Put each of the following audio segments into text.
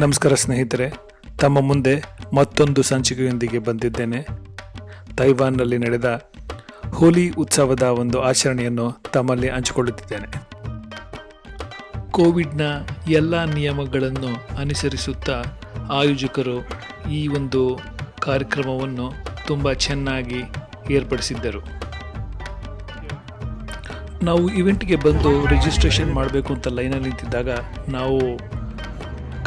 ನಮಸ್ಕಾರ ಸ್ನೇಹಿತರೆ, ತಮ್ಮ ಮುಂದೆ ಮತ್ತೊಂದು ಸಂಚಿಕೆಯೊಂದಿಗೆ ಬಂದಿದ್ದೇನೆ. ತೈವಾನ್ನಲ್ಲಿ ನಡೆದ ಹೋಲಿ ಉತ್ಸವದ ಒಂದು ಆಚರಣೆಯನ್ನು ತಮ್ಮಲ್ಲಿ ಹಂಚಿಕೊಳ್ಳುತ್ತಿದ್ದೇನೆ. ಕೋವಿಡ್ನ ಎಲ್ಲ ನಿಯಮಗಳನ್ನು ಅನುಸರಿಸುತ್ತಾ ಆಯೋಜಕರು ಈ ಒಂದು ಕಾರ್ಯಕ್ರಮವನ್ನು ತುಂಬ ಚೆನ್ನಾಗಿ ಏರ್ಪಡಿಸಿದ್ದರು. ನಾವು ಇವೆಂಟ್ಗೆ ಬಂದು ರಿಜಿಸ್ಟ್ರೇಷನ್ ಮಾಡಬೇಕು ಅಂತ ಲೈನಲ್ಲಿ ನಿಂತಿದ್ದಾಗ ನಾವು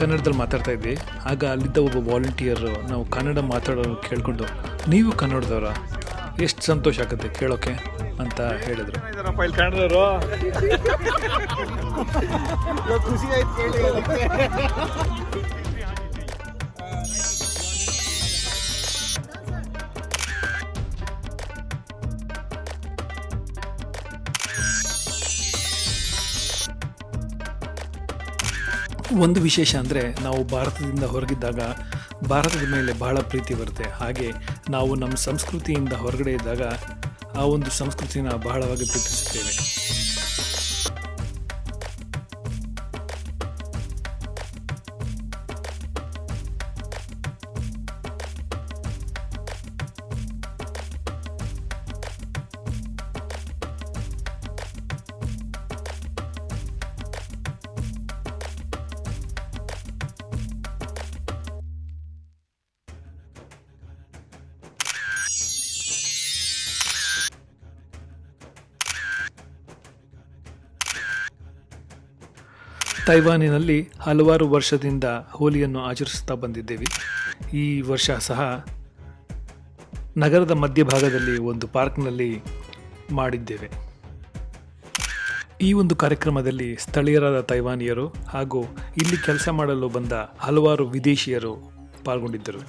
ಕನ್ನಡದಲ್ಲಿ ಮಾತಾಡ್ತಾ ಇದ್ವಿ. ಆಗ ಅಲ್ಲಿದ್ದ ಒಬ್ಬ ವಾಲಂಟಿಯರು ನಾವು ಕನ್ನಡ ಮಾತಾಡೋರು ಕೇಳಿಕೊಂಡು, ನೀವು ಕನ್ನಡದವರ, ಎಷ್ಟು ಸಂತೋಷ ಆಗುತ್ತೆ ಕೇಳೋಕ್ಕೆ ಅಂತ ಹೇಳಿದರು. ಒಂದು ವಿಶೇಷ ಅಂದರೆ, ನಾವು ಭಾರತದಿಂದ ಹೊರಗಿದ್ದಾಗ ಭಾರತದ ಮೇಲೆ ಬಹಳ ಪ್ರೀತಿ ಬರುತ್ತೆ. ಹಾಗೆ ನಾವು ನಮ್ಮ ಸಂಸ್ಕೃತಿಯಿಂದ ಹೊರಗಡೆ ಇದ್ದಾಗ ಆ ಒಂದು ಸಂಸ್ಕೃತಿನ ಬಹಳವಾಗಿ ಪ್ರೀತಿಸುತ್ತೇವೆ. ತೈವಾನಿನಲ್ಲಿ ಹಲವಾರು ವರ್ಷದಿಂದ ಹೋಲಿಯನ್ನು ಆಚರಿಸುತ್ತಾ ಬಂದಿದ್ದೇವೆ. ಈ ವರ್ಷ ಸಹ ನಗರದ ಮಧ್ಯಭಾಗದಲ್ಲಿ ಒಂದು ಪಾರ್ಕ್ನಲ್ಲಿ ಮಾಡಿದ್ದೇವೆ. ಈ ಒಂದು ಕಾರ್ಯಕ್ರಮದಲ್ಲಿ ಸ್ಥಳೀಯರಾದ ತೈವಾನಿಯರು ಹಾಗೂ ಇಲ್ಲಿ ಕೆಲಸ ಮಾಡಲು ಬಂದ ಹಲವಾರು ವಿದೇಶಿಯರು ಪಾಲ್ಗೊಂಡಿದ್ದರು.